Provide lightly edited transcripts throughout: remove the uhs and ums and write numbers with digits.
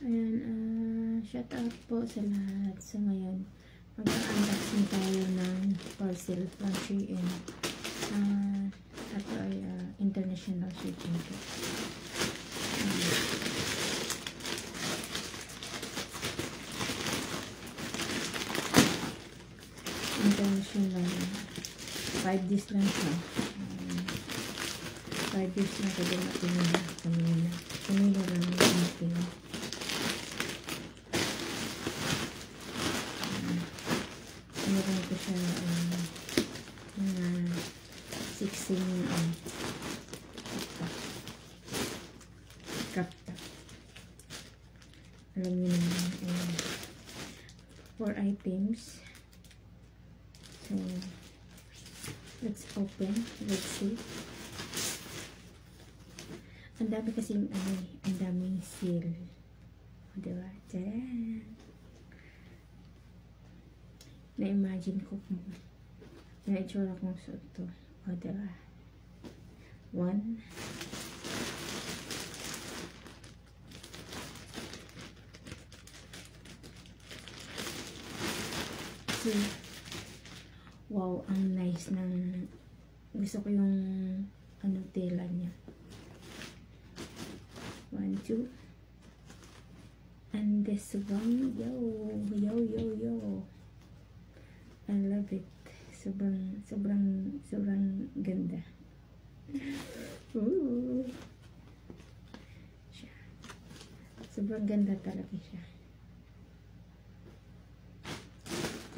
Ayan, shout out po sa lahat. So ngayon, mag-unboxing tayo ng parcel from Shein. Ito ay international shipping po. International 5 days lang siya. 5 days lang ko din natin kanina lang natin. Meron ko siya mga 16 kapta. Alam niyo naman 4 items. So let's open, let's see. Ang dami kasing ang daming seal. Diba? Tadaan! Na-imagine ko kung na-itsura kong suot to. O, diba? 1 2. Wow, ang nice ng gusto ko yung tela niya. 1, 2. And this one, yo. I love it. Sobrang ganda. Ooh. Sobrang ganda talaga siya.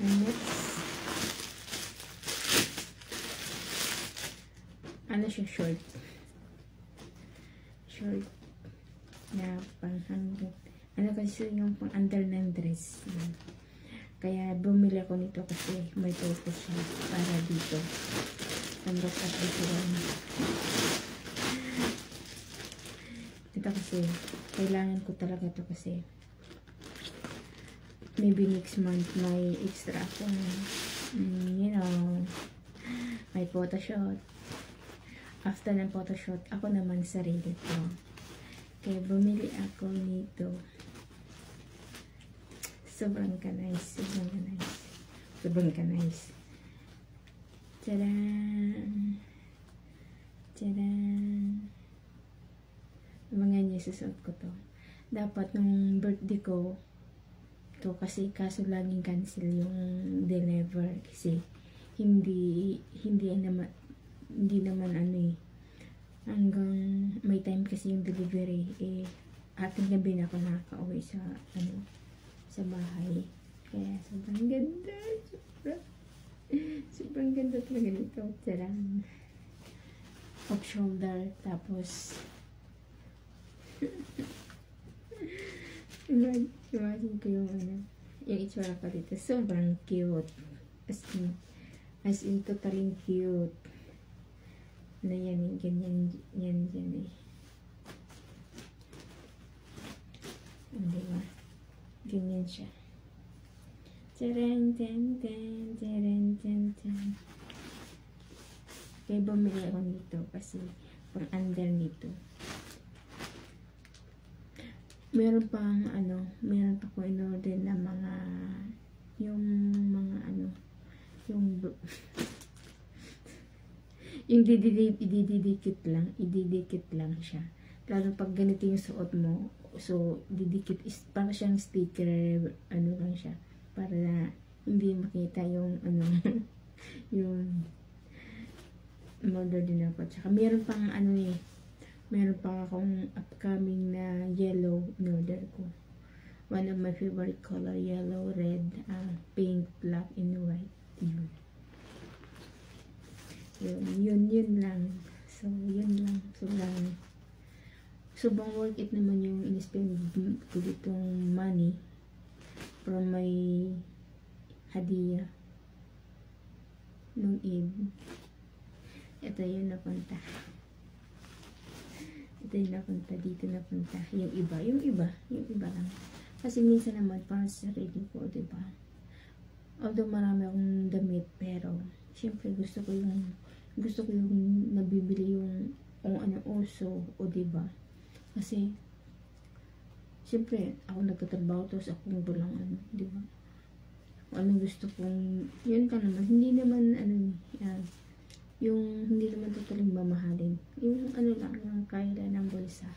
And next, siya, short na pang-hanggang kasi yung pang-under ng dress. Kaya bumili ako nito kasi may purpose siya para dito. Hanggang at dito lang. Ito kasi kailangan ko talaga ito kasi maybe next month may extra akong may photoshoot. After ng photoshoot, ako naman sarili ko. Kaya bumili ako nito. Sobrang ka-nice. Tadaan! Mga niya susuot ko to. Dapat nung birthday ko, to kasi kaso laging cancel yung deliver. Kasi hindi naman hanggang may time kasi yung delivery ating gabi na ako nakaka-uwi sa bahay. Kaya sobrang ganda, sobrang ganda talaga nito. Tadaan! Off shoulder, tapos imagine ko yung itsura ko dito. Sobrang cute, as in totally cute na yan, ganyan yan diba? Ganyan siya. Kaya bumili ako nito kasi pang under nito. Meron pa ko in-order na yung ididikit lang siya. Lalo pag ganito yung suot mo, so didikit is para siyang sticker, lang siya, para hindi makita yung yung model din ako. Tsaka meron pang meron pa akong upcoming na yellow in-order ko. One of my favorite color, yellow, red, pink, black, and white. Yun lang. So, yun lang. Sobrang worth it naman yung in-spend ko ditong money from my hadiah nung Eid. Ito yung napunta. Dito napunta. Yung iba lang. Kasi minsan naman para sa sarili ko, diba? Although marami akong damit, pero syempre gusto ko yung nabibili yung uso, o diba? Kasi siyempre, ako nagtatrabaho, tapos ako walang ano, di ba? Kung anong gusto kong, yun ka naman, hindi naman, ano, yung hindi naman totaling mamahalin. Yung ano lang, yung kaya lang ng bulsa.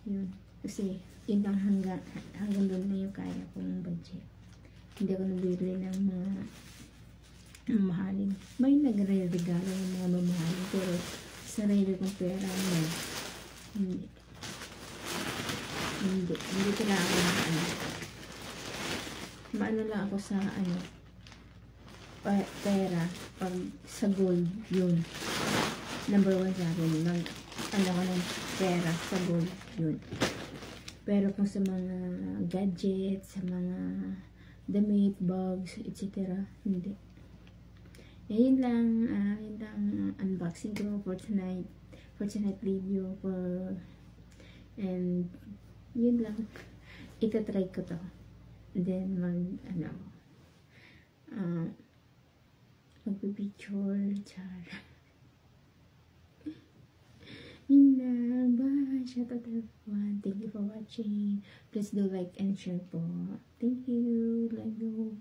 Yun. Kasi, yun lang hanggang doon na yung kaya kong budget. Hindi ako nabili ng mga mamahalin. May nagre-regalo ng mga mamahalin, pero sarili kong pera, no. Hindi. Hindi talaga ako na ano. Maano lang ako sa ano, pera, pag sa gold, yun. Number 1 sa akin, ano ko ng pera sa gold, yun. Pero kung sa mga gadgets, sa mga damit, bags, etc., hindi. Yun lang unboxing ko for tonight review and yun lang, itatry ko to, then magpipicture, char. Yun lang, bye, shout out everyone, thank you for watching, please do like and share po, thank you, love you.